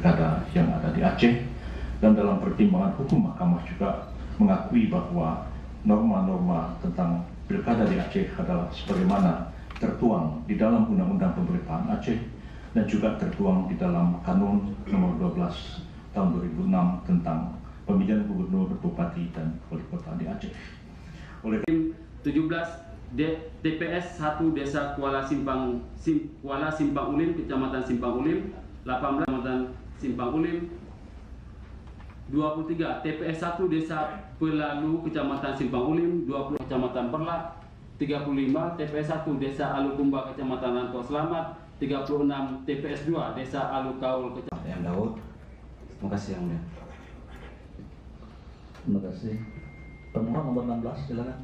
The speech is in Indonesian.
pilkada yang ada di Aceh, dan dalam pertimbangan hukum Mahkamah juga mengakui bahwa norma-norma tentang pilkada di Aceh adalah sebagaimana tertuang di dalam Undang-Undang Pemerintahan Aceh dan juga tertuang di dalam Kanun Nomor 12 Tahun 2006 tentang pemilihan gubernur, bupati, dan wali kota di Aceh. Oleh 17 TPS 1 Desa Kuala Simpang Ulim, Kecamatan Simpang Ulim, 18 Kecamatan Simpang Ulim, 23 TPS 1 Desa Pelalu, Kecamatan Simpang Ulim, 20 Kecamatan Perlak, 35 TPS 1 Desa Alukumba, Kecamatan Rantau Selamat, 36 TPS 2 Desa Alukaul, Kecamatan Yang Daud. Terima kasih yang mulia. Terima kasih. Permohonan nomor 16, silakan.